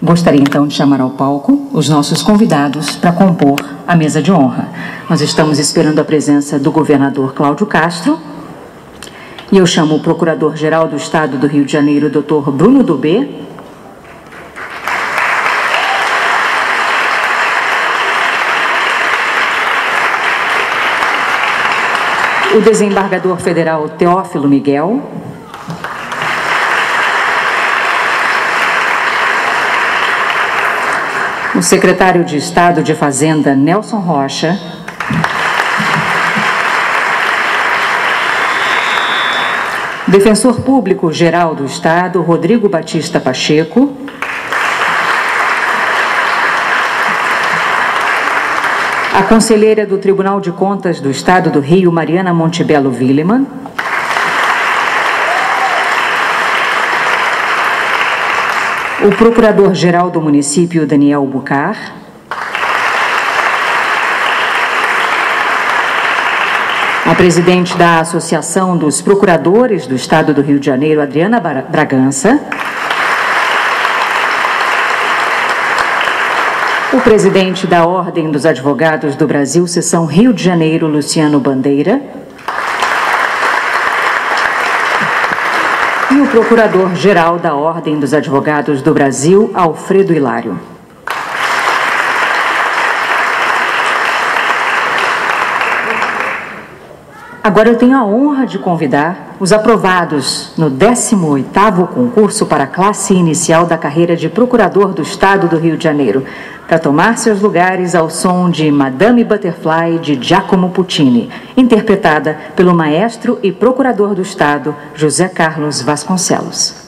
Gostaria então de chamar ao palco os nossos convidados para compor a mesa de honra. Nós estamos esperando a presença do governador Cláudio Castro e eu chamo o Procurador-Geral do Estado do Rio de Janeiro, Dr. Bruno Dubé, o desembargador federal Teófilo Miguel, o secretário de Estado de Fazenda Nelson Rocha, defensor público geral do Estado Rodrigo Batista Pacheco, a conselheira do Tribunal de Contas do Estado do Rio, Mariana Montebello Willeman, o Procurador-Geral do Município, Daniel Bucar, a presidente da Associação dos Procuradores do Estado do Rio de Janeiro, Adriana Bragança, o presidente da Ordem dos Advogados do Brasil, Seção Rio de Janeiro, Luciano Bandeira, e o Procurador-Geral da Ordem dos Advogados do Brasil, Alfredo Hilário. Agora eu tenho a honra de convidar os aprovados no 18º concurso para a classe inicial da carreira de Procurador do Estado do Rio de Janeiro, para tomar seus lugares ao som de Madame Butterfly, de Giacomo Puccini, interpretada pelo maestro e Procurador do Estado, José Carlos Vasconcelos.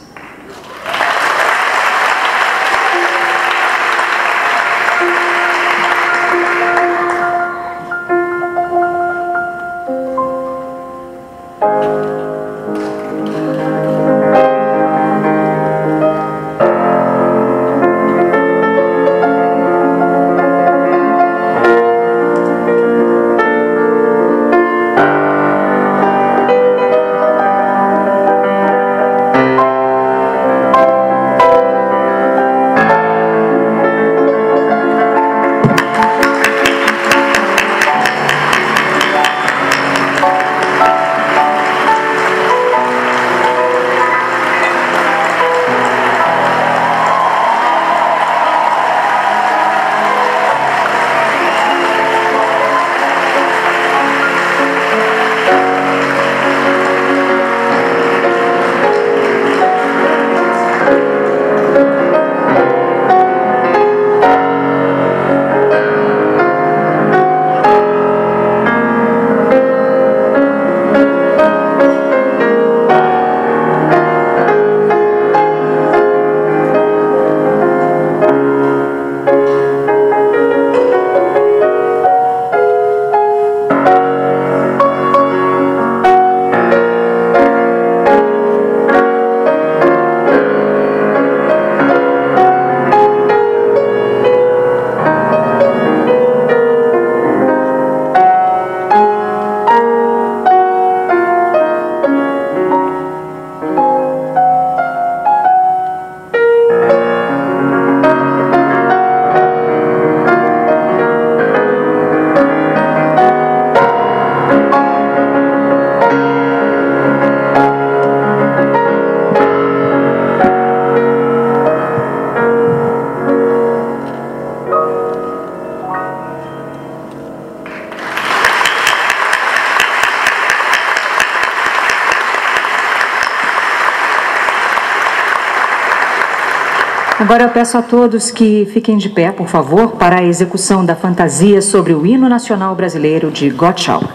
Agora eu peço a todos que fiquem de pé, por favor, para a execução da fantasia sobre o hino nacional brasileiro de Gottschalk.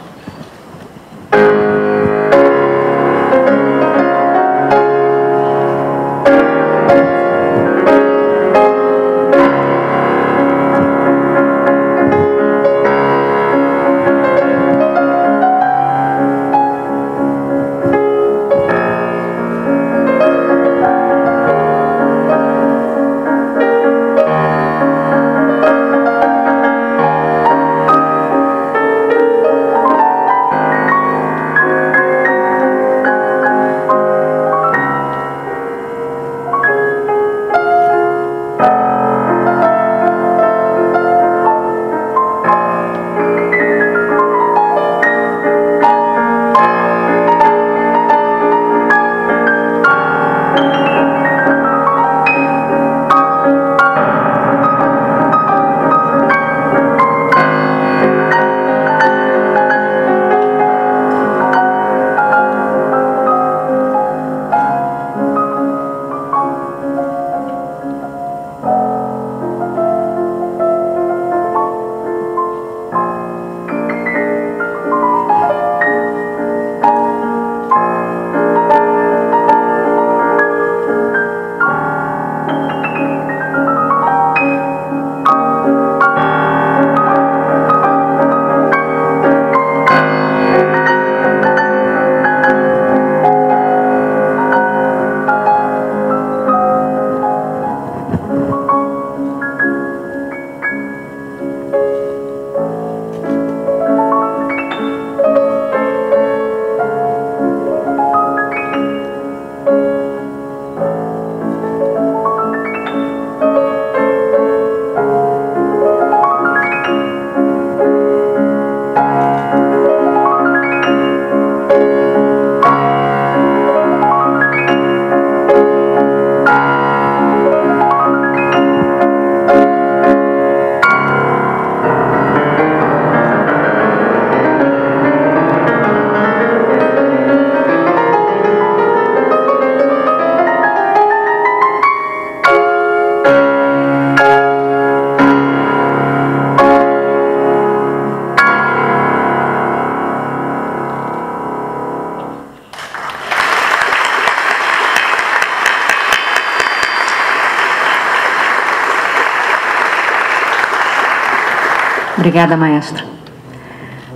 Obrigada, maestra.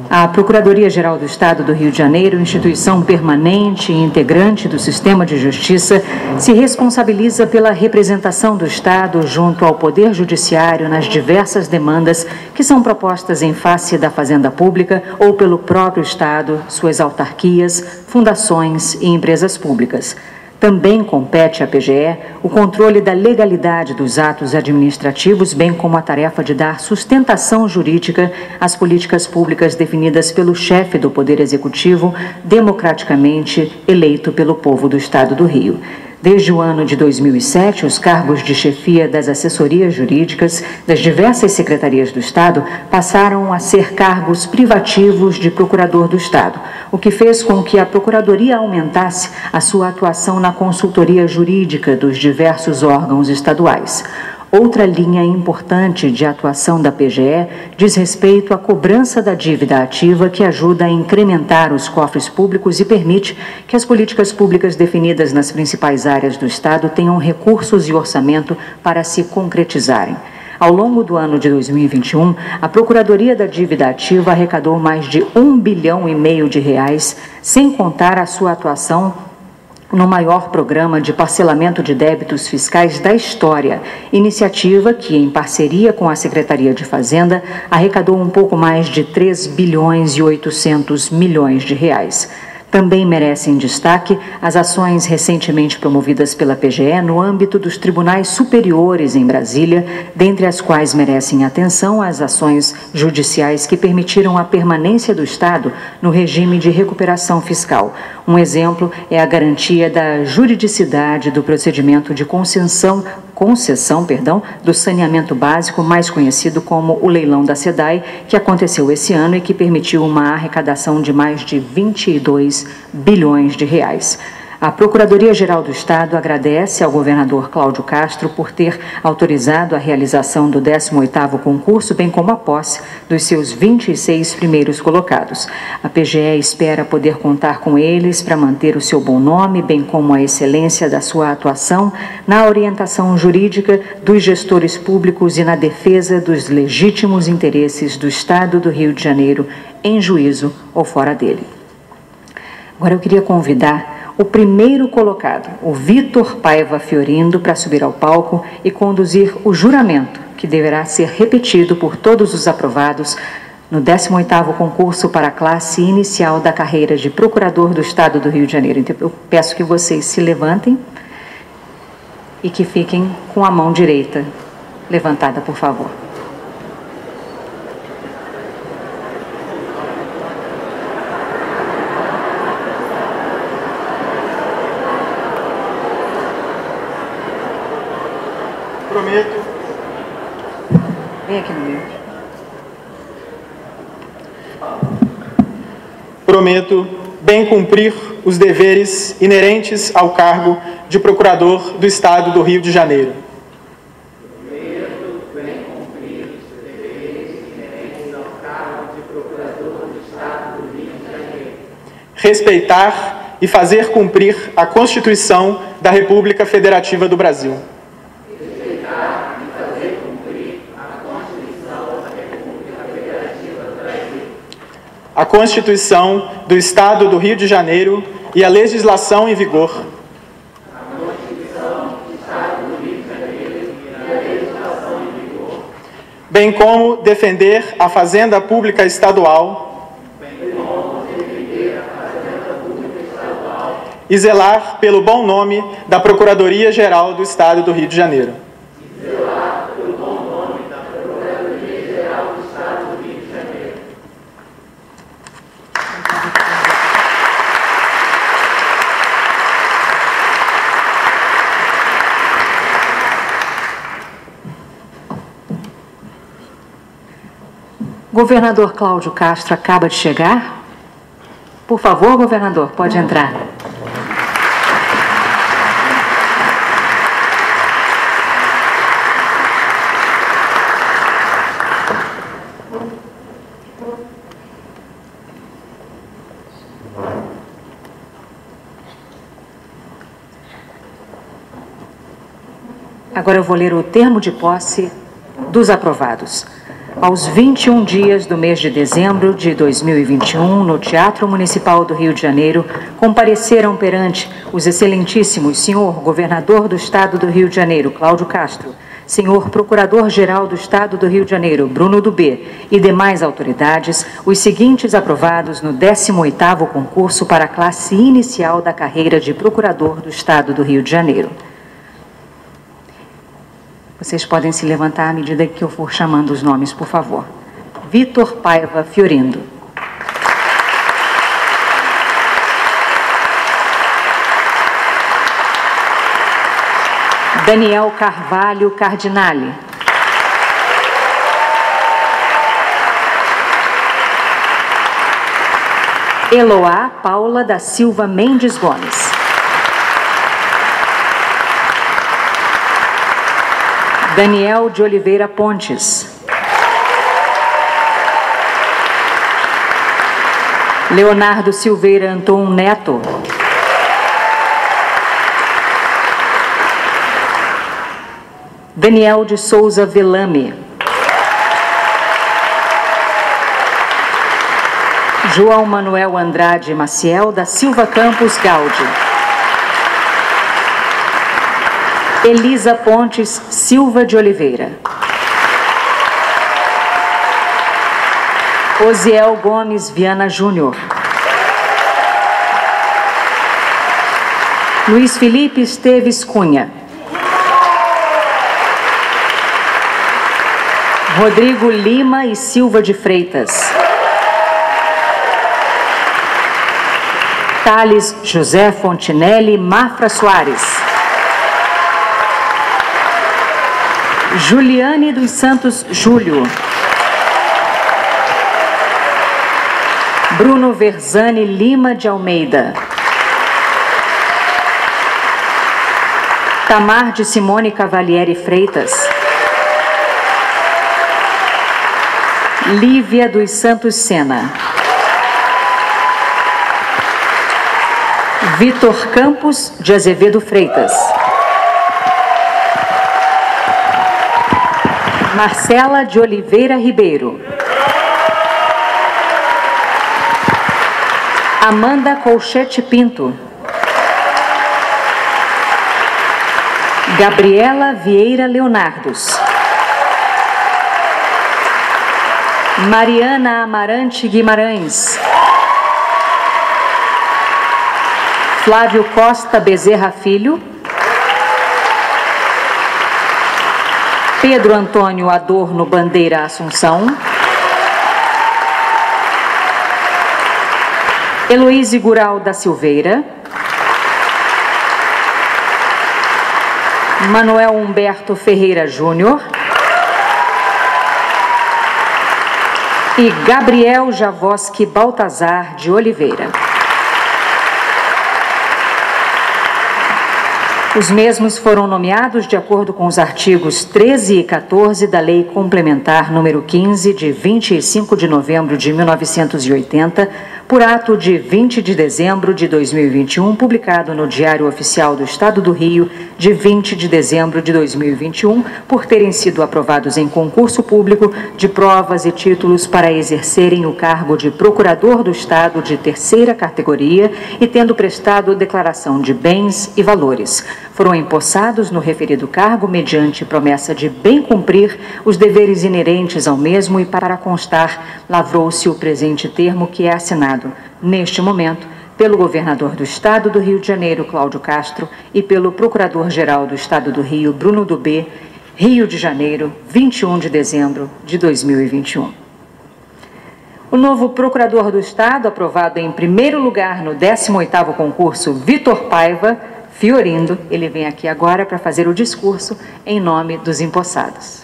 A Procuradoria-Geral do Estado do Rio de Janeiro, instituição permanente e integrante do sistema de justiça, se responsabiliza pela representação do Estado junto ao Poder Judiciário nas diversas demandas que são propostas em face da Fazenda Pública ou pelo próprio Estado, suas autarquias, fundações e empresas públicas. Também compete à PGE o controle da legalidade dos atos administrativos, bem como a tarefa de dar sustentação jurídica às políticas públicas definidas pelo chefe do Poder Executivo, democraticamente eleito pelo povo do Estado do Rio. Desde o ano de 2007, os cargos de chefia das assessorias jurídicas das diversas secretarias do Estado passaram a ser cargos privativos de procurador do Estado, o que fez com que a Procuradoria aumentasse a sua atuação na consultoria jurídica dos diversos órgãos estaduais. Outra linha importante de atuação da PGE diz respeito à cobrança da dívida ativa, que ajuda a incrementar os cofres públicos e permite que as políticas públicas definidas nas principais áreas do Estado tenham recursos e orçamento para se concretizarem. Ao longo do ano de 2021, a Procuradoria da Dívida Ativa arrecadou mais de R$1,5 bilhão de reais, sem contar a sua atuação no maior programa de parcelamento de débitos fiscais da história, iniciativa que, em parceria com a Secretaria de Fazenda, arrecadou um pouco mais de R$3,8 bilhões de reais. Também merecem destaque as ações recentemente promovidas pela PGE no âmbito dos tribunais superiores em Brasília, dentre as quais merecem atenção as ações judiciais que permitiram a permanência do Estado no regime de recuperação fiscal. Um exemplo é a garantia da juridicidade do procedimento de concessão do saneamento básico, mais conhecido como o leilão da SEDAI, que aconteceu esse ano e que permitiu uma arrecadação de mais de R$22 bilhões de reais. A Procuradoria-Geral do Estado agradece ao governador Cláudio Castro por ter autorizado a realização do 18º concurso, bem como a posse dos seus 26 primeiros colocados. A PGE espera poder contar com eles para manter o seu bom nome, bem como a excelência da sua atuação na orientação jurídica dos gestores públicos e na defesa dos legítimos interesses do Estado do Rio de Janeiro, em juízo ou fora dele. Agora eu queria convidar o primeiro colocado, o Vitor Paiva Fiorindo, para subir ao palco e conduzir o juramento, que deverá ser repetido por todos os aprovados no 18º concurso para a classe inicial da carreira de Procurador do Estado do Rio de Janeiro. Então, eu peço que vocês se levantem e que fiquem com a mão direita levantada, por favor. Prometo. Vem aqui no meio. Prometo bem cumprir os deveres inerentes ao cargo de Procurador do Estado do Rio de Janeiro. Prometo bem cumprir os deveres inerentes ao cargo de Procurador do Estado do Rio de Janeiro. Respeitar e fazer cumprir a Constituição da República Federativa do Brasil. A Constituição do Estado do Rio de Janeiro e a legislação em vigor. A Constituição do Estado do Rio de Janeiro e a legislação em vigor. Bem como defender a Fazenda Pública Estadual. Bem como defender a Fazenda Pública Estadual. E zelar pelo bom nome da Procuradoria-Geral do Estado do Rio de Janeiro. Governador Cláudio Castro acaba de chegar. Por favor, governador, pode entrar. Agora eu vou ler o termo de posse dos aprovados. Aos 21 dias do mês de dezembro de 2021, no Teatro Municipal do Rio de Janeiro, compareceram perante os excelentíssimos senhor Governador do Estado do Rio de Janeiro, Cláudio Castro, senhor Procurador-Geral do Estado do Rio de Janeiro, Bruno Dubê, e demais autoridades, os seguintes aprovados no 18º concurso para a classe inicial da carreira de Procurador do Estado do Rio de Janeiro. Vocês podem se levantar à medida que eu for chamando os nomes, por favor. Vitor Paiva Fiorindo. Daniel Carvalho Cardinale. Eloá Paula da Silva Mendes Gomes. Daniel de Oliveira Pontes. Leonardo Silveira Anton Neto. Daniel de Souza Velame. João Manuel Andrade Maciel da Silva Campos Gaudi. Elisa Pontes Silva de Oliveira. Osiel Gomes Viana Júnior. Luiz Felipe Esteves Cunha. Rodrigo Lima e Silva de Freitas. Thales José Fontinelli Mafra Soares. Juliane dos Santos Júlio. Bruno Verzani Lima de Almeida. Tamar de Simone Cavalieri Freitas. Lívia dos Santos Sena. Vitor Campos de Azevedo Freitas. Marcela de Oliveira Ribeiro. Amanda Colchete Pinto. Gabriela Vieira Leonardos. Mariana Amarante Guimarães. Flávio Costa Bezerra Filho. Pedro Antônio Adorno Bandeira Assunção. Heloíse Gural da Silveira. Manuel Humberto Ferreira Júnior. E Gabriel Javoski Baltazar de Oliveira. Os mesmos foram nomeados de acordo com os artigos 13 e 14 da Lei Complementar número 15, de 25 de novembro de 1980, por ato de 20 de dezembro de 2021, publicado no Diário Oficial do Estado do Rio, de 20 de dezembro de 2021, por terem sido aprovados em concurso público de provas e títulos para exercerem o cargo de Procurador do Estado de terceira categoria e tendo prestado declaração de bens e valores. Foram empossados no referido cargo mediante promessa de bem cumprir os deveres inerentes ao mesmo e, para constar, lavrou-se o presente termo que é assinado, neste momento, pelo Governador do Estado do Rio de Janeiro, Cláudio Castro, e pelo Procurador-Geral do Estado do Rio, Bruno Dubê, Rio de Janeiro, 21 de dezembro de 2021. O novo Procurador do Estado, aprovado em primeiro lugar no 18º concurso, Vitor Paiva Fiorindo, ele vem aqui agora para fazer o discurso em nome dos empossados.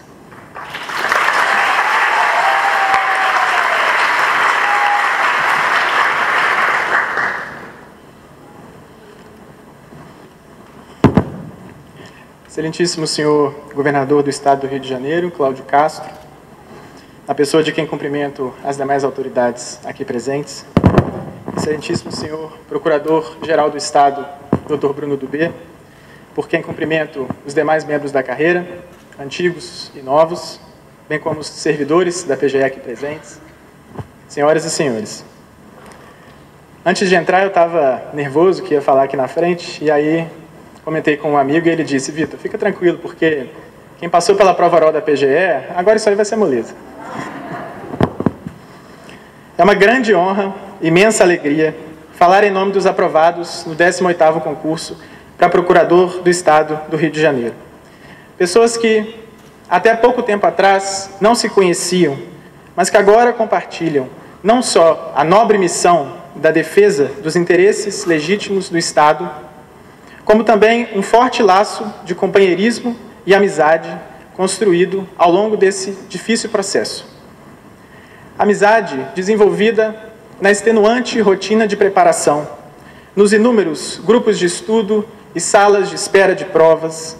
Excelentíssimo senhor Governador do Estado do Rio de Janeiro, Cláudio Castro, na pessoa de quem cumprimento as demais autoridades aqui presentes, excelentíssimo senhor Procurador-Geral do Estado, Dr. Bruno Dubê, por quem cumprimento os demais membros da carreira, antigos e novos, bem como os servidores da PGE aqui presentes, senhoras e senhores. Antes de entrar, eu estava nervoso que ia falar aqui na frente, e aí comentei com um amigo e ele disse: Vitor, fica tranquilo, porque quem passou pela prova oral da PGE, agora isso aí vai ser moleza. É uma grande honra, imensa alegria, falar em nome dos aprovados no 18º concurso para Procurador do Estado do Rio de Janeiro. Pessoas que, até pouco tempo atrás, não se conheciam, mas que agora compartilham não só a nobre missão da defesa dos interesses legítimos do Estado, como também um forte laço de companheirismo e amizade construído ao longo desse difícil processo. Amizade desenvolvida na extenuante rotina de preparação, nos inúmeros grupos de estudo e salas de espera de provas,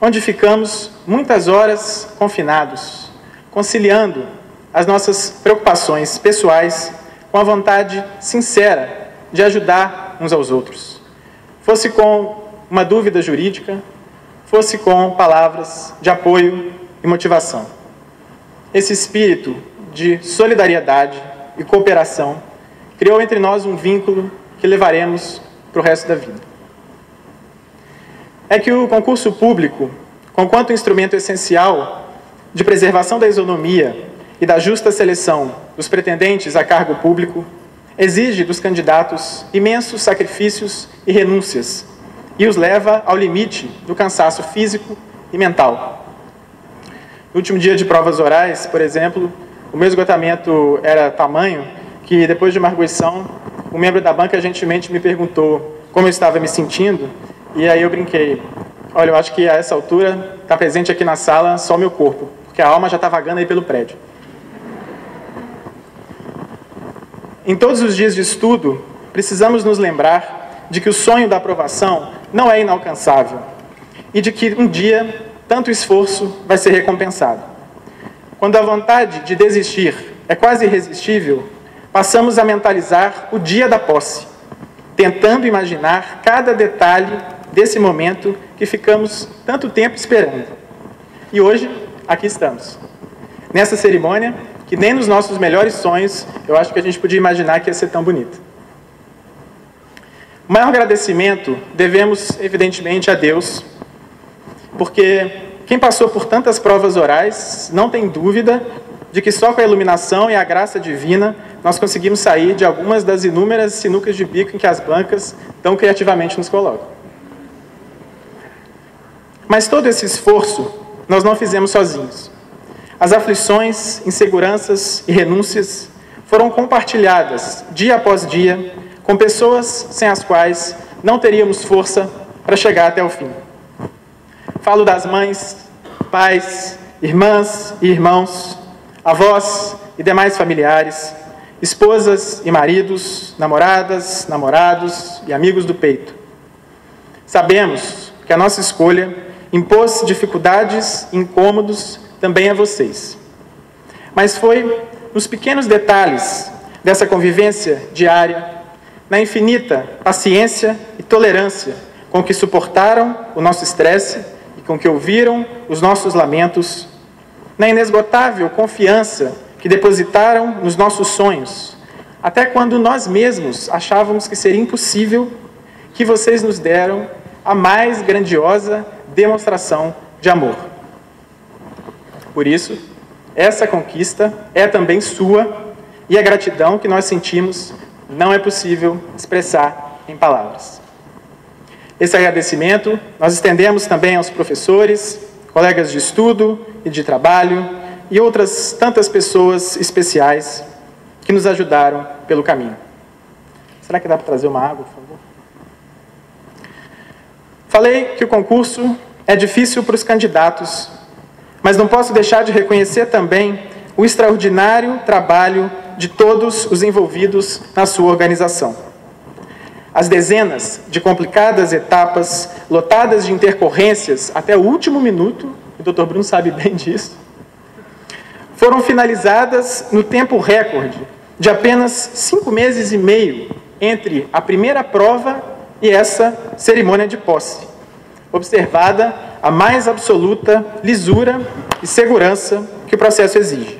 onde ficamos muitas horas confinados, conciliando as nossas preocupações pessoais com a vontade sincera de ajudar uns aos outros. Fosse com uma dúvida jurídica, fosse com palavras de apoio e motivação. Esse espírito de solidariedade e cooperação criou entre nós um vínculo que levaremos para o resto da vida. É que o concurso público, conquanto instrumento essencial de preservação da isonomia e da justa seleção dos pretendentes a cargo público, exige dos candidatos imensos sacrifícios e renúncias e os leva ao limite do cansaço físico e mental. No último dia de provas orais, por exemplo, o meu esgotamento era tamanho que, depois de uma arguição, um membro da banca gentilmente me perguntou como eu estava me sentindo, e aí eu brinquei: olha, eu acho que a essa altura está presente aqui na sala só o meu corpo, porque a alma já está vagando aí pelo prédio. Em todos os dias de estudo, precisamos nos lembrar de que o sonho da aprovação não é inalcançável e de que um dia tanto esforço vai ser recompensado. Quando a vontade de desistir é quase irresistível, passamos a mentalizar o dia da posse, tentando imaginar cada detalhe desse momento que ficamos tanto tempo esperando. E hoje, aqui estamos, nessa cerimônia que nem nos nossos melhores sonhos eu acho que a gente podia imaginar que ia ser tão bonita. O maior agradecimento devemos, evidentemente, a Deus, porque quem passou por tantas provas orais não tem dúvida de que só com a iluminação e a graça divina nós conseguimos sair de algumas das inúmeras sinucas de bico em que as bancas tão criativamente nos colocam. Mas todo esse esforço nós não fizemos sozinhos. As aflições, inseguranças e renúncias foram compartilhadas dia após dia com pessoas sem as quais não teríamos força para chegar até o fim. Falo das mães, pais, irmãs e irmãos, avós e demais familiares, esposas e maridos, namoradas, namorados e amigos do peito. Sabemos que a nossa escolha impôs dificuldades e incômodos também a vocês. Mas foi nos pequenos detalhes dessa convivência diária, na infinita paciência e tolerância com que suportaram o nosso estresse e com que ouviram os nossos lamentos, na inesgotável confiança que depositaram nos nossos sonhos, até quando nós mesmos achávamos que seria impossível, que vocês nos deram a mais grandiosa demonstração de amor. Por isso, essa conquista é também sua, e a gratidão que nós sentimos não é possível expressar em palavras. Esse agradecimento nós estendemos também aos professores, colegas de estudo e de trabalho e outras tantas pessoas especiais que nos ajudaram pelo caminho. Será que dá para trazer uma água, por favor? Falei que o concurso é difícil para os candidatos, mas não posso deixar de reconhecer também o extraordinário trabalho de todos os envolvidos na sua organização. As dezenas de complicadas etapas, lotadas de intercorrências até o último minuto, o Dr. Bruno sabe bem disso, foram finalizadas no tempo recorde de apenas 5 meses e meio entre a primeira prova e essa cerimônia de posse, observada a mais absoluta lisura e segurança que o processo exige.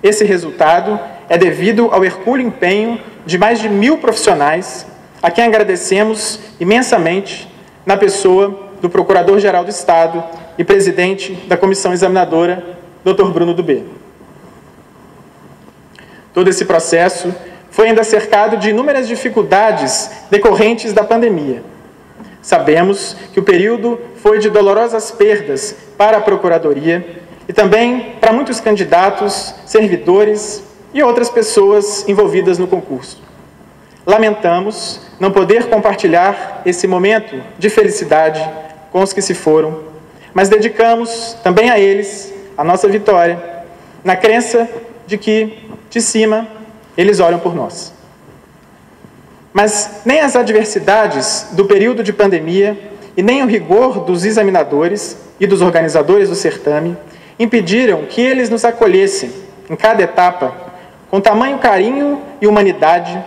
Esse resultado é devido ao hercúleo empenho de mais de 1.000 profissionais, a quem agradecemos imensamente na pessoa do Procurador-Geral do Estado e presidente da Comissão Examinadora, Dr. Bruno Dubé. Todo esse processo foi ainda cercado de inúmeras dificuldades decorrentes da pandemia. Sabemos que o período foi de dolorosas perdas para a Procuradoria e também para muitos candidatos, servidores e outras pessoas envolvidas no concurso. Lamentamos não poder compartilhar esse momento de felicidade com os que se foram, mas dedicamos também a eles a nossa vitória, na crença de que, de cima, eles olham por nós. Mas nem as adversidades do período de pandemia e nem o rigor dos examinadores e dos organizadores do certame impediram que eles nos acolhessem em cada etapa com tamanho carinho e humanidade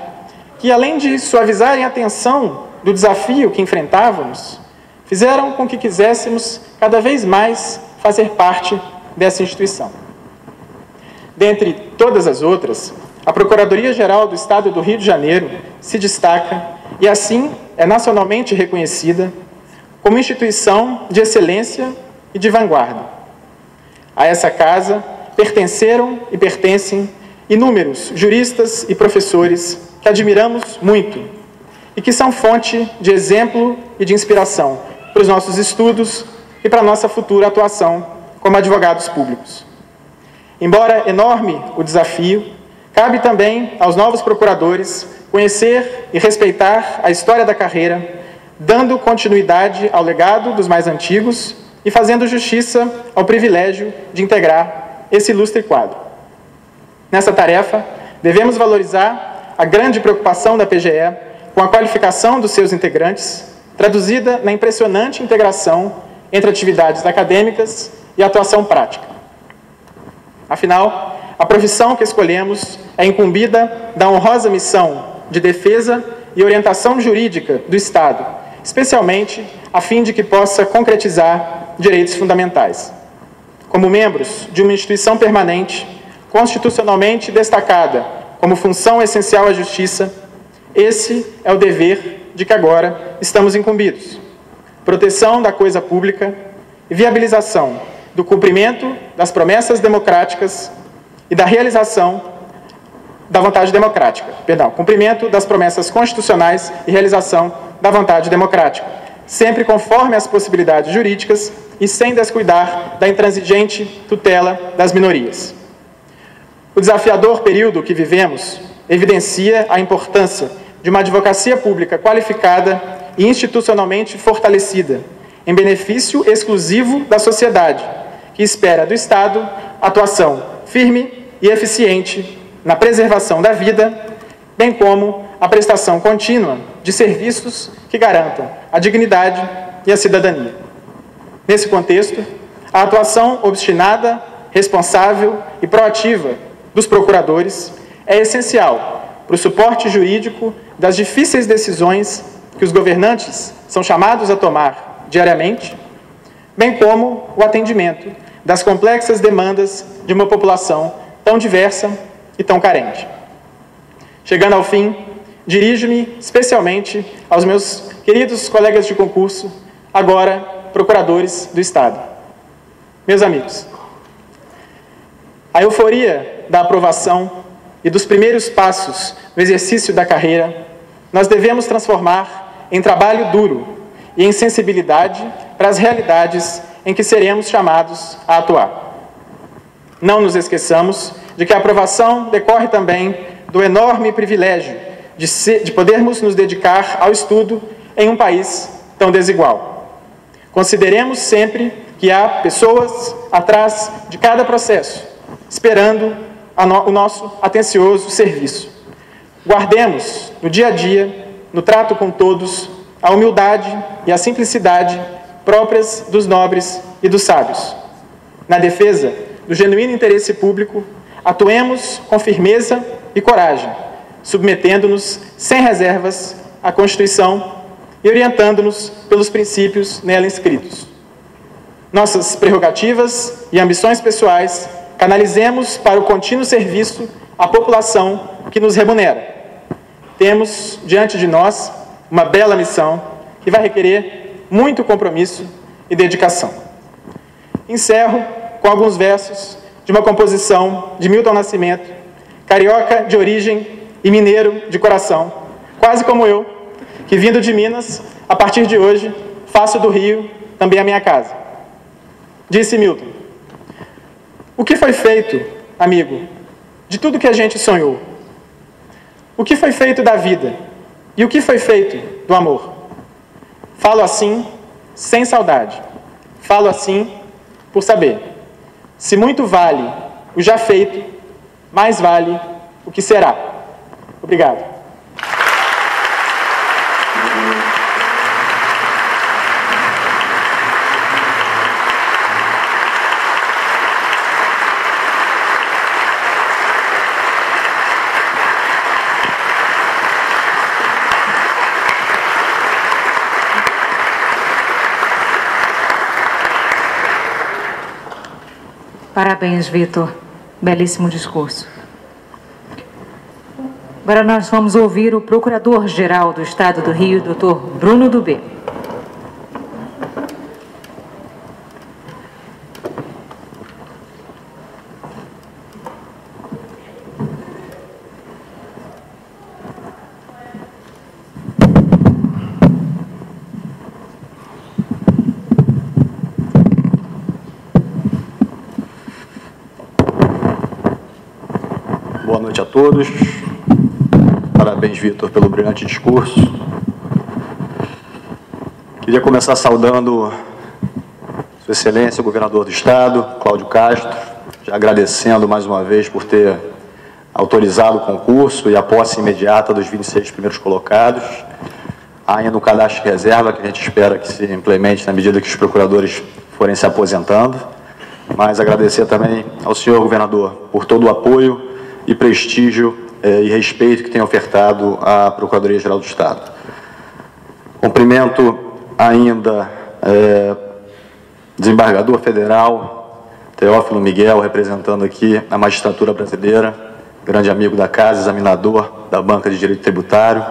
que, além de suavizarem a tensão do desafio que enfrentávamos, fizeram com que quiséssemos cada vez mais fazer parte dessa instituição. Dentre todas as outras, a Procuradoria-Geral do Estado do Rio de Janeiro se destaca e, assim, é nacionalmente reconhecida como instituição de excelência e de vanguarda. A essa casa pertenceram e pertencem inúmeros juristas e professores que admiramos muito e que são fonte de exemplo e de inspiração para os nossos estudos e para a nossa futura atuação como advogados públicos. Embora enorme o desafio, cabe também aos novos procuradores conhecer e respeitar a história da carreira, dando continuidade ao legado dos mais antigos e fazendo justiça ao privilégio de integrar esse ilustre quadro. Nessa tarefa, devemos valorizar a grande preocupação da PGE com a qualificação dos seus integrantes, traduzida na impressionante integração entre atividades acadêmicas e atuação prática. Afinal, a profissão que escolhemos é incumbida da honrosa missão de defesa e orientação jurídica do Estado, especialmente a fim de que possa concretizar direitos fundamentais. Como membros de uma instituição permanente, constitucionalmente destacada como função essencial à justiça, esse é o dever de que agora estamos incumbidos: proteção da coisa pública e viabilização do cumprimento das promessas democráticas e da realização da vontade democrática, cumprimento das promessas constitucionais e realização da vontade democrática, sempre conforme as possibilidades jurídicas e sem descuidar da intransigente tutela das minorias. O desafiador período que vivemos evidencia a importância de uma advocacia pública qualificada e institucionalmente fortalecida, em benefício exclusivo da sociedade, que espera do Estado atuação firme e eficiente na preservação da vida, bem como a prestação contínua de serviços que garantam a dignidade e a cidadania. Nesse contexto, a atuação obstinada, responsável e proativa dos procuradores é essencial para o suporte jurídico das difíceis decisões que os governantes são chamados a tomar diariamente, bem como o atendimento das complexas demandas de uma população tão diversa e tão carente. Chegando ao fim, dirijo-me especialmente aos meus queridos colegas de concurso, agora procuradores do Estado. Meus amigos, a euforia da aprovação e dos primeiros passos no exercício da carreira, nós devemos transformar em trabalho duro e em sensibilidade para as realidades em que seremos chamados a atuar. Não nos esqueçamos de que a aprovação decorre também do enorme privilégio de podermos nos dedicar ao estudo em um país tão desigual. Consideremos sempre que há pessoas atrás de cada processo, esperando o nosso atencioso serviço. Guardemos no dia a dia, no trato com todos, a humildade e a simplicidade próprias dos nobres e dos sábios. Na defesa do genuíno interesse público, atuemos com firmeza e coragem, submetendo-nos sem reservas à Constituição e orientando-nos pelos princípios nela inscritos. Nossas prerrogativas e ambições pessoais canalizemos para o contínuo serviço à população que nos remunera. Temos diante de nós uma bela missão que vai requerer muito compromisso e dedicação. Encerro com alguns versos de uma composição de Milton Nascimento, carioca de origem e mineiro de coração, quase como eu, que vindo de Minas, a partir de hoje, faço do Rio também a minha casa. Disse Milton: o que foi feito, amigo, de tudo que a gente sonhou? O que foi feito da vida? E o que foi feito do amor? Falo assim, sem saudade. Falo assim, por saber. Se muito vale o já feito, mais vale o que será. Obrigado. Parabéns, Vitor. Belíssimo discurso. Agora nós vamos ouvir o Procurador-Geral do Estado do Rio, Dr. Bruno Dubê. Boa noite a todos. Parabéns, Vitor, pelo brilhante discurso. Queria começar saudando Sua Excelência, o Governador do Estado, Cláudio Castro, já agradecendo mais uma vez por ter autorizado o concurso e a posse imediata dos 26 primeiros colocados. Há ainda um cadastro de reserva que a gente espera que se implemente na medida que os procuradores forem se aposentando. Mas agradecer também ao senhor governador por todo o apoio e prestígio e respeito que tem ofertado à Procuradoria-Geral do Estado. Cumprimento ainda desembargador federal Teófilo Miguel, representando aqui a magistratura brasileira, grande amigo da casa, examinador da banca de direito tributário.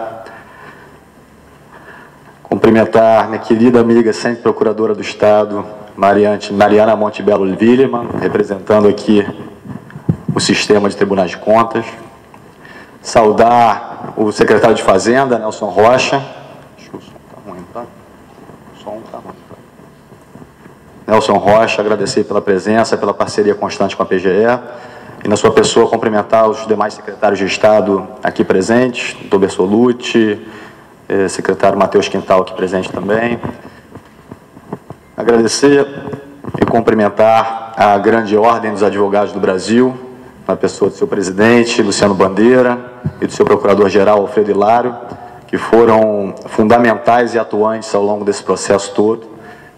Cumprimentar minha querida amiga, sempre procuradora do Estado, Mariana Montebello Willeman, representando aqui o sistema de tribunais de contas. Saudar o secretário de Fazenda, Nelson Rocha. Acho que o som está ruim, tá? O som está ruim, tá? Nelson Rocha, agradecer pela presença, pela parceria constante com a PGE. E, na sua pessoa, cumprimentar os demais secretários de Estado aqui presentes, doutor Bersolucci, secretário Matheus Quintal aqui presente também. Agradecer e cumprimentar a grande ordem dos advogados do Brasil, na pessoa do seu presidente, Luciano Bandeira, e do seu procurador-geral, Alfredo Hilário, que foram fundamentais e atuantes ao longo desse processo todo.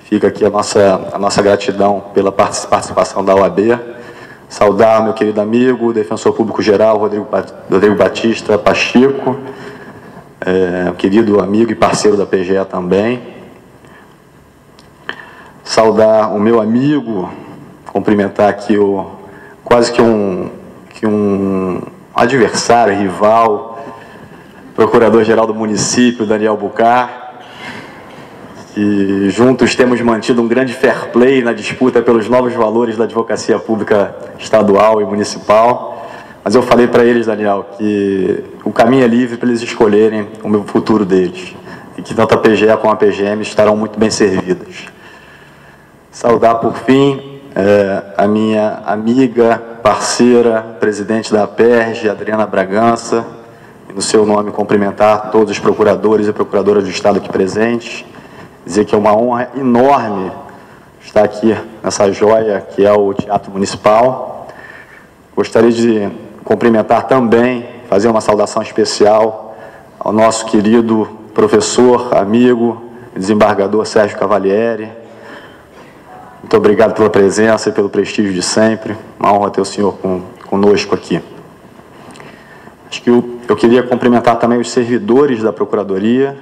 Fica aqui a nossa gratidão pela participação da OAB. Saudar meu querido amigo, o defensor público-geral, Rodrigo Batista Pacheco, querido amigo e parceiro da PGE também. Saudar o meu amigo, cumprimentar aqui quase que um adversário, rival, procurador-geral do município, Daniel Bucar, que juntos temos mantido um grande fair play na disputa pelos novos valores da advocacia pública estadual e municipal. Mas eu falei para eles, Daniel, que o caminho é livre para eles escolherem o meu futuro deles, e que tanto a PGE como a PGM estarão muito bem servidas. Saudar, por fim, a minha amiga, parceira, presidente da APERJ, Adriana Bragança, e no seu nome cumprimentar todos os procuradores e procuradoras do Estado aqui presentes, dizer que é uma honra enorme estar aqui nessa joia que é o Teatro Municipal. Gostaria de cumprimentar também, fazer uma saudação especial ao nosso querido professor, amigo, desembargador Sérgio Cavalieri. Muito obrigado pela presença e pelo prestígio de sempre. Uma honra ter o senhor conosco aqui. Acho que eu queria cumprimentar também os servidores da Procuradoria,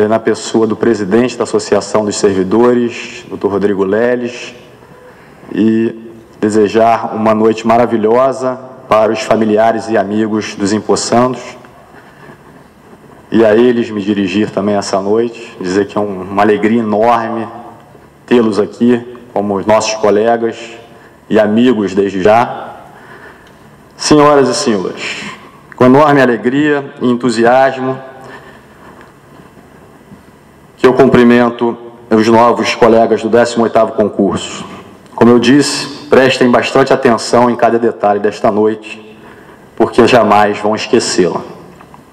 na pessoa do presidente da Associação dos Servidores, Dr. Rodrigo Leles, e desejar uma noite maravilhosa para os familiares e amigos dos empossandos, e a eles me dirigir também essa noite, dizer que é uma alegria enorme tê-los aqui como os nossos colegas e amigos desde já. Senhoras e senhores, com enorme alegria e entusiasmo que eu cumprimento os novos colegas do 18º concurso. Como eu disse, prestem bastante atenção em cada detalhe desta noite, porque jamais vão esquecê-la.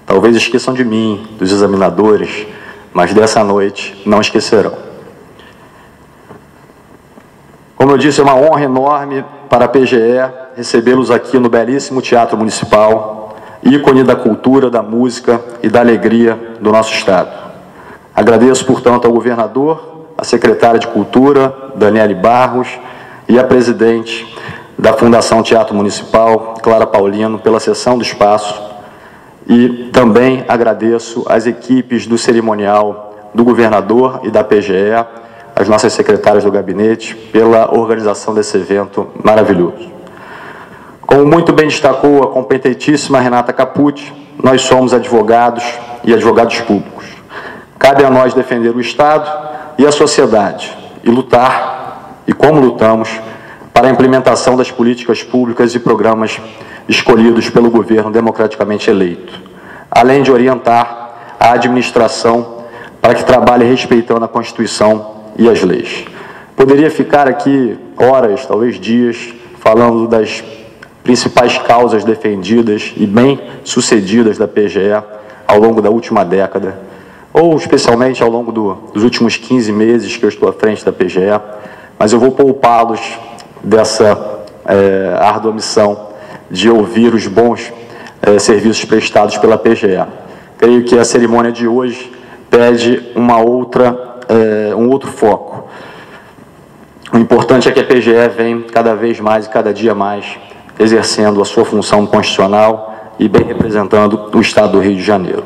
Talvez esqueçam de mim, dos examinadores, mas dessa noite não esquecerão. Como eu disse, é uma honra enorme para a PGE recebê-los aqui no belíssimo Teatro Municipal, ícone da cultura, da música e da alegria do nosso Estado. Agradeço, portanto, ao governador, à secretária de Cultura, Daniele Barros, e à presidente da Fundação Teatro Municipal, Clara Paulino, pela cessão do espaço, e também agradeço às equipes do cerimonial do governador e da PGE, as nossas secretárias do gabinete, pela organização desse evento maravilhoso. Como muito bem destacou a competentíssima Renata Capucci, nós somos advogados e advogados públicos. Cabe a nós defender o Estado e a sociedade e lutar, e como lutamos, para a implementação das políticas públicas e programas escolhidos pelo governo democraticamente eleito, além de orientar a administração para que trabalhe respeitando a Constituição e as leis. Poderia ficar aqui horas, talvez dias, falando das principais causas defendidas e bem-sucedidas da PGE ao longo da última década, ou especialmente ao longo dos últimos 15 meses que eu estou à frente da PGE, mas eu vou poupá-los dessa árdua missão de ouvir os bons serviços prestados pela PGE. Creio que a cerimônia de hoje pede um outro foco. O importante é que a PGE vem cada vez mais e cada dia mais exercendo a sua função constitucional e bem representando o Estado do Rio de Janeiro.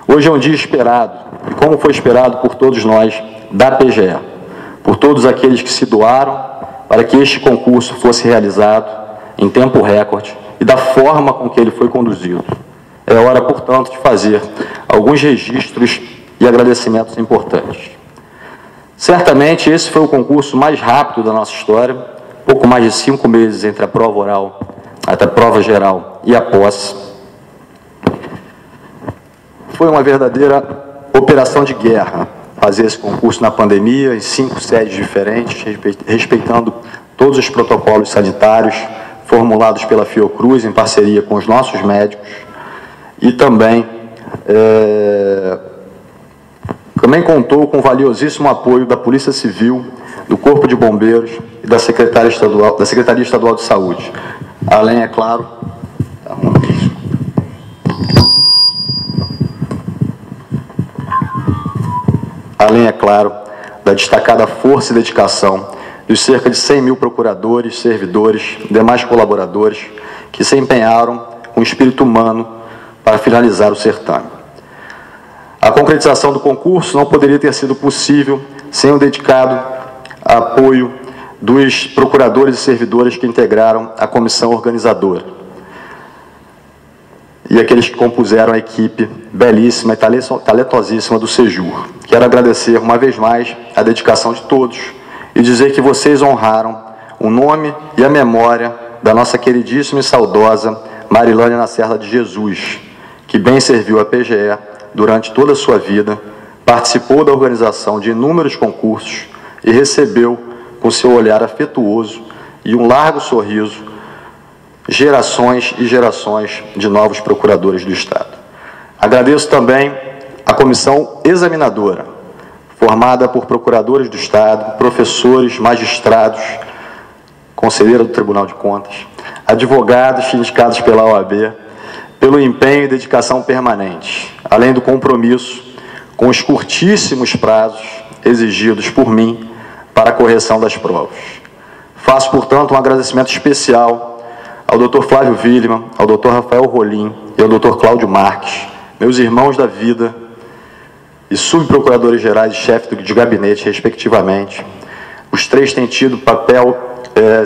Hoje é um dia esperado, e como foi esperado por todos nós da PGE, por todos aqueles que se doaram para que este concurso fosse realizado em tempo recorde e da forma com que ele foi conduzido. É hora, portanto, de fazer alguns registros e agradecimentos importantes. Certamente esse foi o concurso mais rápido da nossa história, pouco mais de 5 meses entre a prova oral, até a prova geral e a posse. Foi uma verdadeira operação de guerra fazer esse concurso na pandemia, em 5 sedes diferentes, respeitando todos os protocolos sanitários formulados pela Fiocruz, em parceria com os nossos médicos, e também contou com o valiosíssimo apoio da Polícia Civil, do Corpo de Bombeiros e da Secretaria Estadual de Saúde. Além, é claro, da destacada força e dedicação dos cerca de 100 mil procuradores, servidores, demais colaboradores que se empenharam com espírito humano para finalizar o certame. A concretização do concurso não poderia ter sido possível sem o dedicado apoio dos procuradores e servidores que integraram a comissão organizadora e aqueles que compuseram a equipe belíssima e talentosíssima do Sejur. Quero agradecer uma vez mais a dedicação de todos e dizer que vocês honraram o nome e a memória da nossa queridíssima e saudosa Marilânia Lacerda de Jesus, que bem serviu a PGE durante toda a sua vida, participou da organização de inúmeros concursos e recebeu, com seu olhar afetuoso e um largo sorriso, gerações e gerações de novos procuradores do Estado. Agradeço também a comissão examinadora, formada por procuradores do Estado, professores, magistrados, conselheira do Tribunal de Contas, advogados indicados pela OAB, pelo empenho e dedicação permanente, além do compromisso com os curtíssimos prazos exigidos por mim para a correção das provas. Faço, portanto, um agradecimento especial ao Dr. Flávio Willeman, ao Dr. Rafael Rolim e ao Dr. Cláudio Marques, meus irmãos da vida e subprocuradores gerais e chefe de gabinete, respectivamente. Os três têm tido papel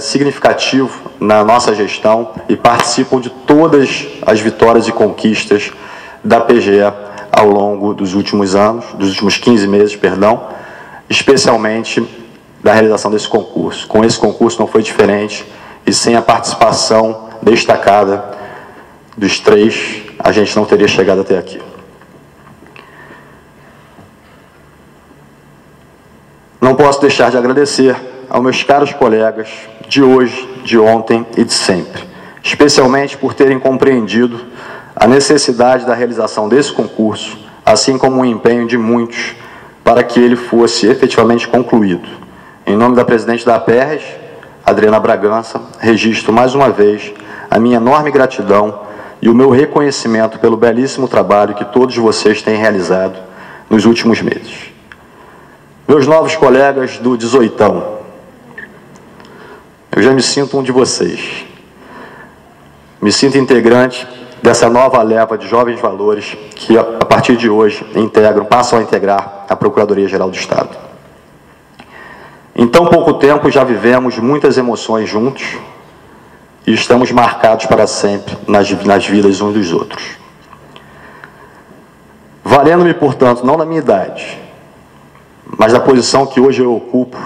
significativo na nossa gestão e participam de todas as vitórias e conquistas da PGE ao longo dos últimos anos, dos últimos 15 meses, perdão, especialmente da realização desse concurso. Com esse concurso não foi diferente e sem a participação destacada dos três, a gente não teria chegado até aqui. Não posso deixar de agradecer aos meus caros colegas de hoje, de ontem e de sempre, especialmente por terem compreendido a necessidade da realização desse concurso, assim como o empenho de muitos para que ele fosse efetivamente concluído. Em nome da presidente da APERJ, Adriana Bragança, registro mais uma vez a minha enorme gratidão e o meu reconhecimento pelo belíssimo trabalho que todos vocês têm realizado nos últimos meses. Meus novos colegas do 18º, eu já me sinto um de vocês. Me sinto integrante dessa nova leva de jovens valores que, a partir de hoje, passam a integrar a Procuradoria-Geral do Estado. Em tão pouco tempo, já vivemos muitas emoções juntos e estamos marcados para sempre nas vidas uns dos outros. Valendo-me, portanto, não da minha idade, mas da posição que hoje eu ocupo,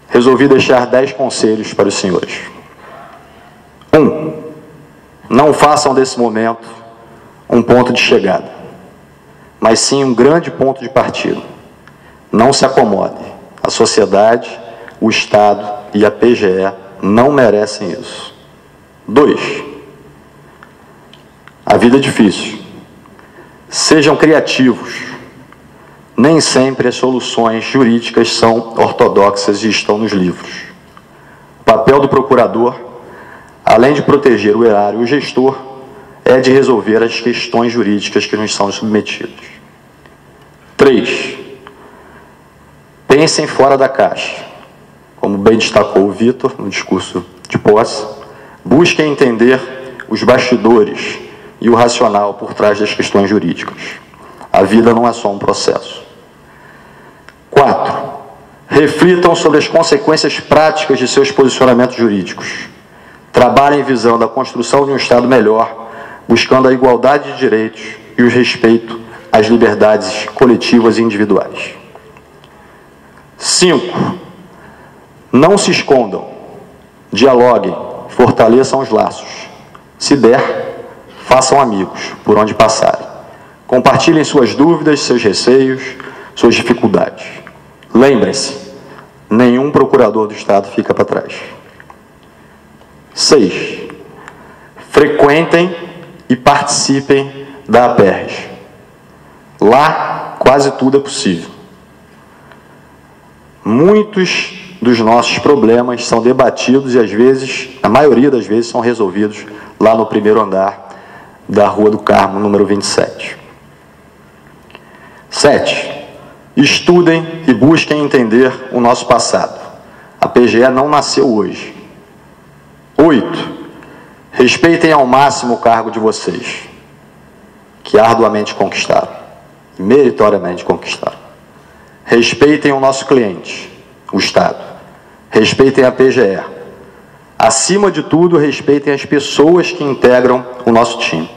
resolvi deixar 10 conselhos para os senhores. 1. Não façam desse momento um ponto de chegada, mas sim um grande ponto de partida. Não se acomode. A sociedade, o Estado e a PGE não merecem isso. 2. A vida é difícil. Sejam criativos. Nem sempre as soluções jurídicas são ortodoxas e estão nos livros. O papel do procurador, além de proteger o erário e o gestor, é de resolver as questões jurídicas que nos são submetidas. 3. Pensem fora da caixa. Como bem destacou o Vitor no discurso de posse, busquem entender os bastidores e o racional por trás das questões jurídicas. A vida não é só um processo. 4. Reflitam sobre as consequências práticas de seus posicionamentos jurídicos. Trabalhem visando a construção de um Estado melhor, buscando a igualdade de direitos e o respeito às liberdades coletivas e individuais. 5. Não se escondam. Dialoguem, fortaleçam os laços. Se der, façam amigos por onde passarem. Compartilhem suas dúvidas, seus receios, suas dificuldades. Lembrem-se, nenhum procurador do Estado fica para trás. 6. Frequentem e participem da APERJ. Lá, quase tudo é possível. Muitos dos nossos problemas são debatidos e, às vezes, a maioria das vezes, são resolvidos lá no primeiro andar da Rua do Carmo, número 27. 7. Estudem e busquem entender o nosso passado. A PGE não nasceu hoje. 8. Respeitem ao máximo o cargo de vocês, que arduamente conquistaram, meritoriamente conquistaram. Respeitem o nosso cliente, o Estado. Respeitem a PGE. Acima de tudo, respeitem as pessoas que integram o nosso time.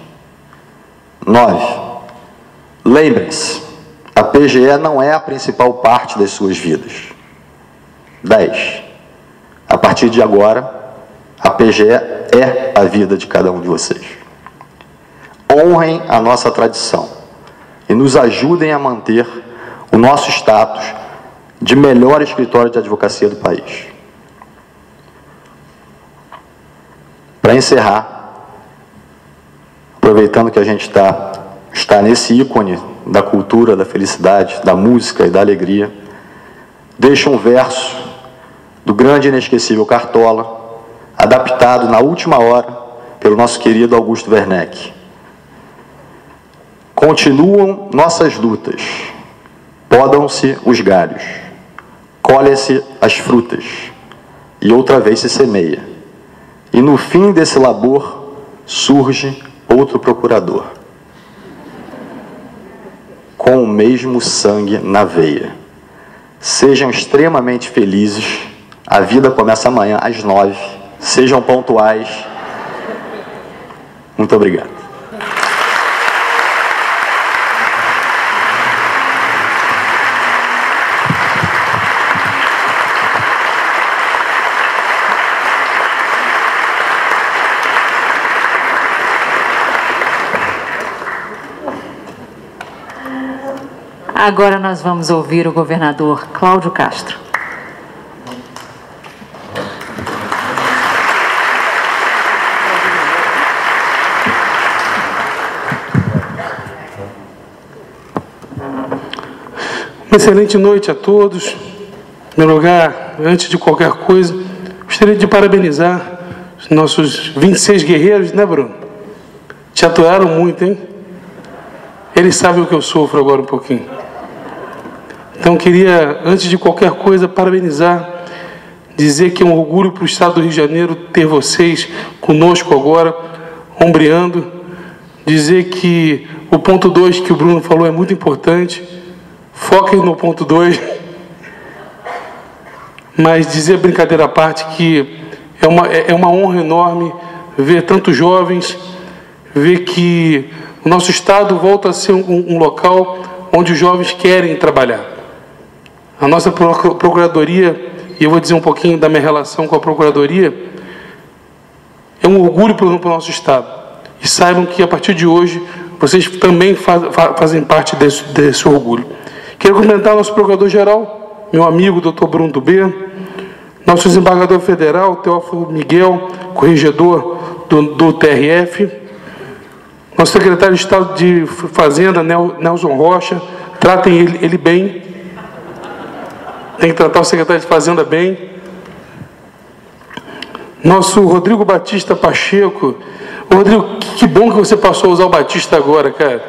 9. Lembrem-se, a PGE não é a principal parte das suas vidas. 10. A partir de agora, a PGE é a vida de cada um de vocês. Honrem a nossa tradição e nos ajudem a manter o nosso status de melhor escritório de advocacia do país. Para encerrar, aproveitando que a gente está nesse ícone da cultura, da felicidade, da música e da alegria, deixo um verso do grande e inesquecível Cartola, adaptado na última hora pelo nosso querido Augusto Werneck. Continuam nossas lutas, podam-se os galhos, colhem-se as frutas, e outra vez se semeia. E no fim desse labor surge outro procurador, com o mesmo sangue na veia. Sejam extremamente felizes A vida começa amanhã às 9h. Sejam pontuais. Muito obrigado. Agora nós vamos ouvir o governador Cláudio Castro. Uma excelente noite a todos. Em primeiro lugar, antes de qualquer coisa, gostaria de parabenizar os nossos 26 guerreiros, né, Bruno? Te atuaram muito, hein? Eles sabem o que eu sofro agora um pouquinho. Então, queria, antes de qualquer coisa, parabenizar, dizer que é um orgulho para o Estado do Rio de Janeiro ter vocês conosco agora, ombreando, dizer que o ponto 2 que o Bruno falou é muito importante, foquem no ponto 2, mas dizer, brincadeira à parte, que é uma honra enorme ver tantos jovens, ver que o nosso Estado volta a ser um local onde os jovens querem trabalhar. A nossa Procuradoria, e eu vou dizer um pouquinho da minha relação com a Procuradoria, é um orgulho para o nosso Estado. E saibam que, a partir de hoje, vocês também fazem parte desse orgulho. Quero cumprimentar nosso Procurador-Geral, meu amigo, Dr. Bruno do B, nosso Desembargador Federal, Teófilo Miguel, corregedor do TRF, nosso Secretário de Estado de Fazenda, Nelson Rocha, tratem ele bem. Tem que tratar o secretário de Fazenda bem. Nosso Rodrigo Batista Pacheco. Rodrigo, que bom que você passou a usar o Batista agora, cara.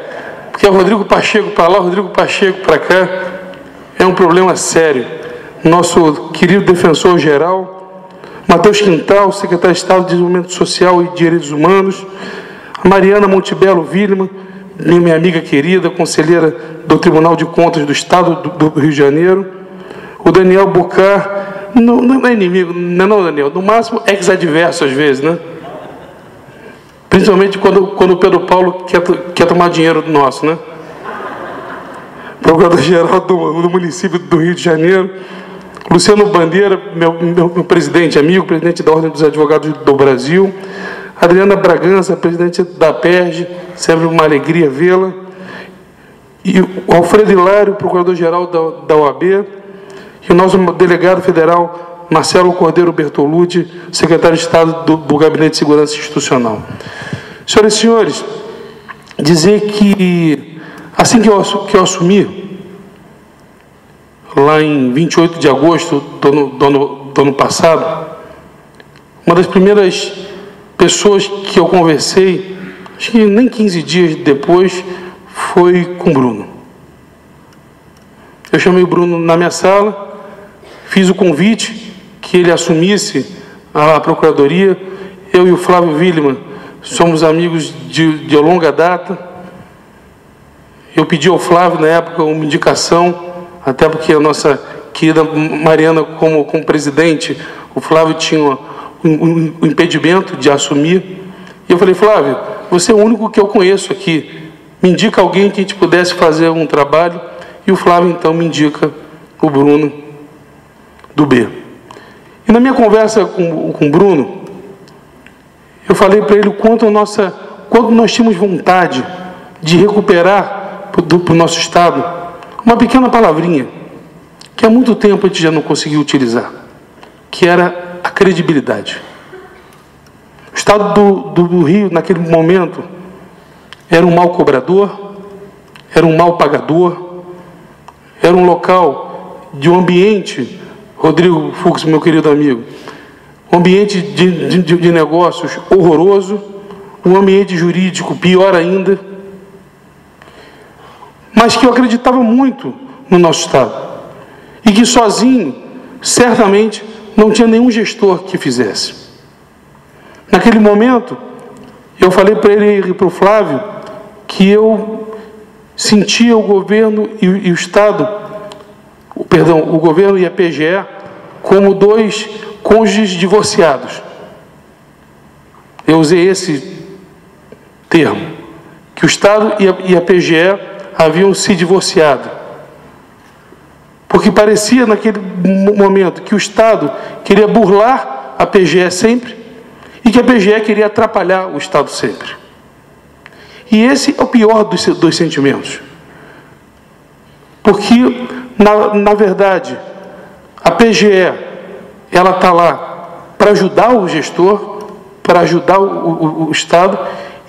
Porque é o Rodrigo Pacheco para lá, o Rodrigo Pacheco para cá. É um problema sério. Nosso querido defensor-geral, Matheus Quintal, secretário de Estado de Desenvolvimento Social e Direitos Humanos. A Mariana Montebello Vilma, minha amiga querida, conselheira do Tribunal de Contas do Estado do Rio de Janeiro. O Daniel Bucar, não é inimigo, não, Daniel, no máximo ex-adverso às vezes, né? Principalmente quando o Pedro Paulo quer tomar dinheiro nosso, né? Procurador-Geral do município do Rio de Janeiro. Luciano Bandeira, meu presidente, amigo, presidente da Ordem dos Advogados do Brasil. Adriana Bragança, presidente da PERJ, sempre uma alegria vê-la. E o Alfredo Hilário, procurador-geral da OAB. E o nosso delegado federal, Marcelo Cordeiro Bertolucci, secretário de Estado do Gabinete de Segurança Institucional. Senhoras e senhores, dizer que, assim que eu assumi, lá em 28 de agosto do ano passado, uma das primeiras pessoas que eu conversei, acho que nem 15 dias depois, foi com o Bruno. Eu chamei o Bruno na minha sala, fiz o convite que ele assumisse a Procuradoria. Eu e o Flávio Williman somos amigos de longa data. Eu pedi ao Flávio, na época, uma indicação, até porque a nossa querida Mariana, como presidente, o Flávio tinha um impedimento de assumir. E eu falei, Flávio, você é o único que eu conheço aqui. Me indica alguém que a gente pudesse fazer um trabalho. E o Flávio, então, me indica o Bruno do B. E na minha conversa com o Bruno, eu falei para ele o quanto nós tínhamos vontade de recuperar para o nosso Estado uma pequena palavrinha que há muito tempo a gente já não conseguiu utilizar, que era a credibilidade. O Estado do Rio, naquele momento, era um mau cobrador, era um mau pagador, era um local de um ambiente, Rodrigo Fux, meu querido amigo, um ambiente de negócios horroroso, um ambiente jurídico pior ainda, mas que eu acreditava muito no nosso Estado e que sozinho, certamente, não tinha nenhum gestor que fizesse. Naquele momento, eu falei para ele e para o Flávio que eu sentia o governo e o Estado, o governo e a PGE como dois cônjuges divorciados. Eu usei esse termo, que o Estado e a PGE haviam se divorciado. Porque parecia naquele momento que o Estado queria burlar a PGE sempre e que a PGE queria atrapalhar o Estado sempre. E esse é o pior dos sentimentos. Porque, na verdade, a PGE, ela está lá para ajudar o gestor, para ajudar o Estado,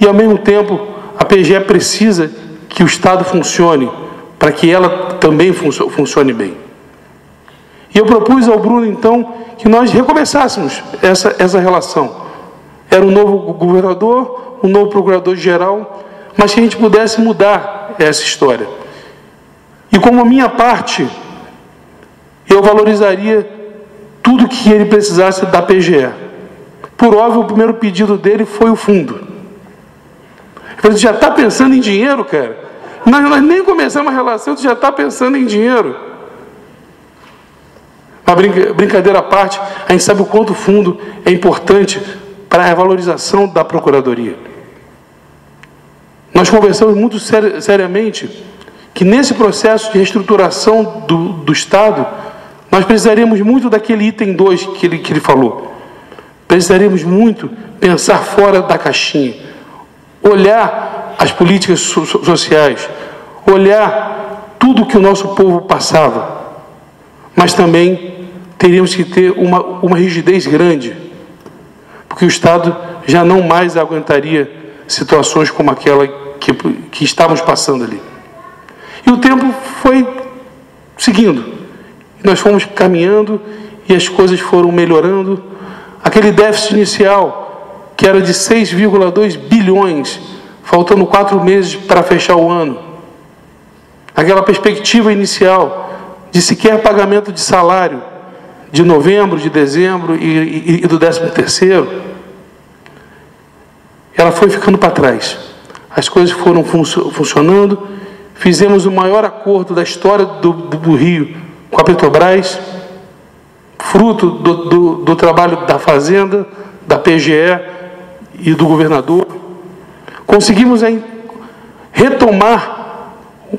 e, ao mesmo tempo, a PGE precisa que o Estado funcione, para que ela também funcione bem. E eu propus ao Bruno, então, que nós recomeçássemos essa relação. Era um novo governador, um novo procurador-geral, mas que a gente pudesse mudar essa história. E como minha parte, eu valorizaria tudo que ele precisasse da PGE. Por óbvio, o primeiro pedido dele foi o fundo. Eu falei, tu já está pensando em dinheiro, cara? Nós nem começamos a relação, tu já está pensando em dinheiro. Uma brincadeira à parte, a gente sabe o quanto o fundo é importante para a valorização da Procuradoria. Nós conversamos muito seriamente que nesse processo de reestruturação do Estado, nós precisaríamos muito daquele item 2 que ele falou. Precisaríamos muito pensar fora da caixinha, olhar as políticas sociais, olhar tudo que o nosso povo passava, mas também teríamos que ter uma rigidez grande, porque o Estado já não mais aguentaria situações como aquela que estávamos passando ali. E o tempo foi seguindo, nós fomos caminhando e as coisas foram melhorando. Aquele déficit inicial, que era de 6,2 bilhões, faltando 4 meses para fechar o ano. Aquela perspectiva inicial de sequer pagamento de salário de novembro, de dezembro e do 13º, ela foi ficando para trás. As coisas foram funcionando, fizemos o maior acordo da história do Rio com a Petrobras, fruto do trabalho da Fazenda, da PGE e do governador. Conseguimos retomar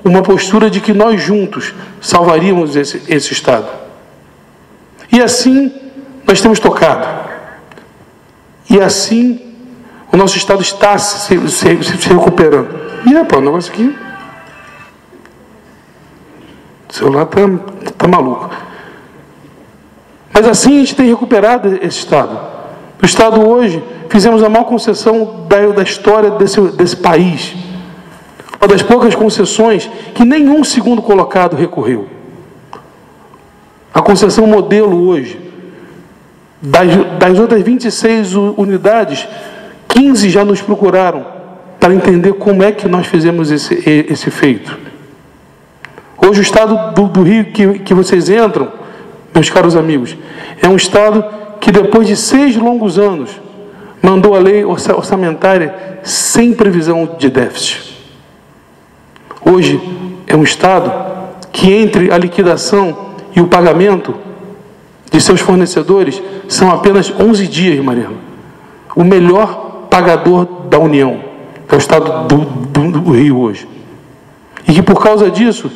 uma postura de que nós juntos salvaríamos esse Estado. E assim nós temos tocado. E assim o nosso Estado está se recuperando. E rapaz, o negócio aqui... O celular tá maluco. Mas assim a gente tem recuperado esse Estado. O Estado hoje, fizemos a maior concessão da história desse país. Uma das poucas concessões que nenhum segundo colocado recorreu. A concessão modelo hoje, das outras 26 unidades, 15 já nos procuraram para entender como é que nós fizemos esse feito. Hoje o Estado do Rio que vocês entram, meus caros amigos, é um Estado que depois de 6 longos anos mandou a lei orçamentária sem previsão de déficit. Hoje é um Estado que entre a liquidação e o pagamento de seus fornecedores são apenas 11 dias, Mariana. O melhor pagador da União é o Estado do Rio hoje. E que por causa disso,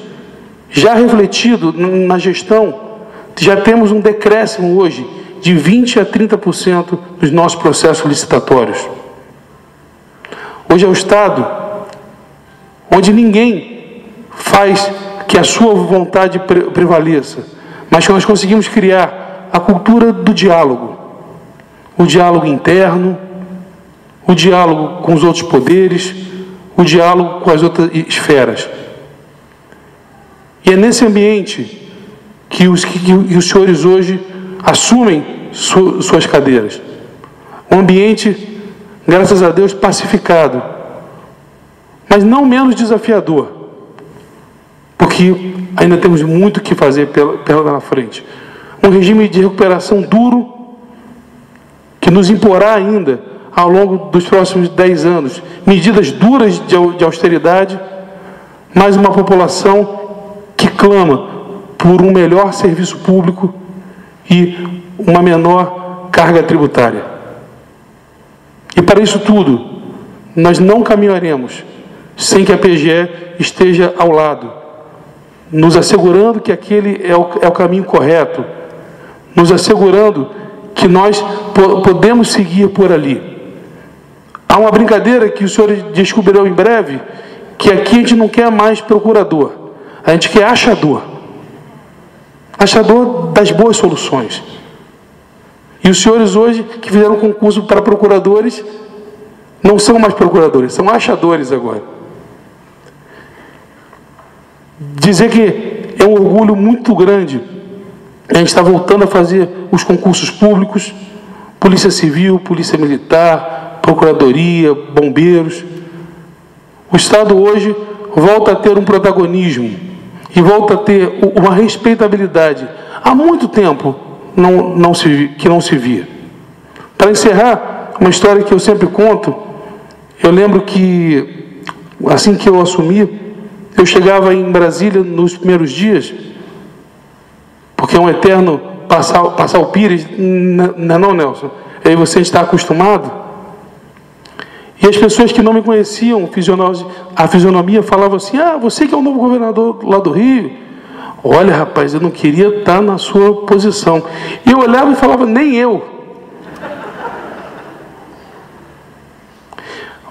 já refletido na gestão, já temos um decréscimo hoje de 20% a 30% dos nossos processos licitatórios. Hoje é o Estado onde ninguém faz que a sua vontade prevaleça, mas que nós conseguimos criar a cultura do diálogo. O diálogo interno, o diálogo com os outros poderes, o diálogo com as outras esferas. E é nesse ambiente que os senhores hoje assumem suas cadeiras. Um ambiente, graças a Deus, pacificado, mas não menos desafiador, porque ainda temos muito que fazer pela frente. Um regime de recuperação duro, que nos imporá ainda, ao longo dos próximos 10 anos, medidas duras de austeridade, mas uma população que clama por um melhor serviço público e uma menor carga tributária. E para isso tudo, nós não caminharemos sem que a PGE esteja ao lado, nos assegurando que aquele é o caminho correto, nos assegurando que nós podemos seguir por ali. Há uma brincadeira que os senhores descobrirão em breve, que aqui a gente não quer mais procurador, a gente quer achador. Achador das boas soluções. E os senhores hoje, que fizeram concurso para procuradores, não são mais procuradores, são achadores agora. Dizer que é um orgulho muito grande a gente está voltando a fazer os concursos públicos, Polícia Civil, Polícia Militar, Procuradoria, Bombeiros. O Estado hoje volta a ter um protagonismo e volta a ter uma respeitabilidade. Há muito tempo que não se via. Para encerrar, uma história que eu sempre conto, eu lembro que, assim que eu assumi, eu chegava em Brasília nos primeiros dias, porque é um eterno passar o Pires, não, Nelson? Aí você está acostumado. E as pessoas que não me conheciam, a fisionomia, falavam assim: ah, você que é o novo governador lá do Rio. Olha, rapaz, eu não queria estar na sua posição. E eu olhava e falava: nem eu.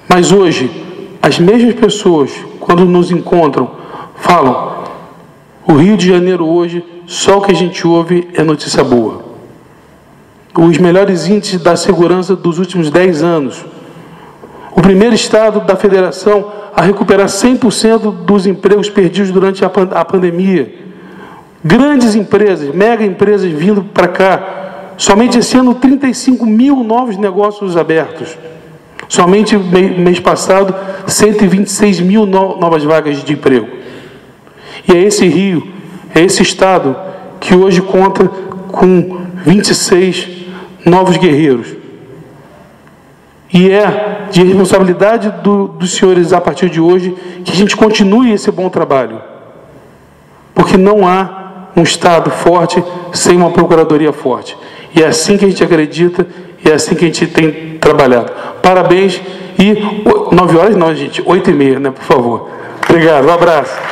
Mas hoje, as mesmas pessoas, quando nos encontram, falam: o Rio de Janeiro hoje, só o que a gente ouve é notícia boa. Os melhores índices da segurança dos últimos 10 anos. O primeiro estado da federação a recuperar 100% dos empregos perdidos durante a pandemia. Grandes empresas, mega empresas vindo para cá. Somente esse ano, 35 mil novos negócios abertos. Somente mês passado, 126 mil novas vagas de emprego. E é esse Rio, é esse estado que hoje conta com 26 novos guerreiros. E é de responsabilidade dos senhores, a partir de hoje, que a gente continue esse bom trabalho. Porque não há um Estado forte sem uma Procuradoria forte. E é assim que a gente acredita, e é assim que a gente tem trabalhado. Parabéns. E 9 horas não, gente, 8h30, né, por favor. Obrigado, um abraço.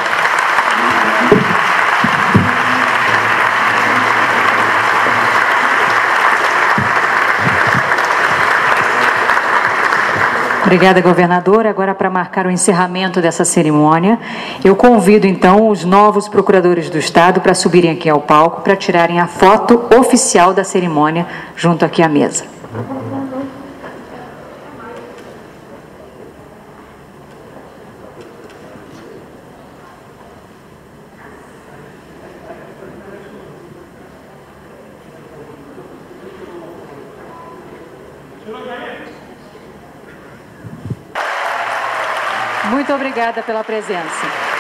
Obrigada, governadora. Agora, para marcar o encerramento dessa cerimônia, eu convido, então, os novos procuradores do Estado para subirem aqui ao palco para tirarem a foto oficial da cerimônia junto aqui à mesa. Muito obrigada pela presença.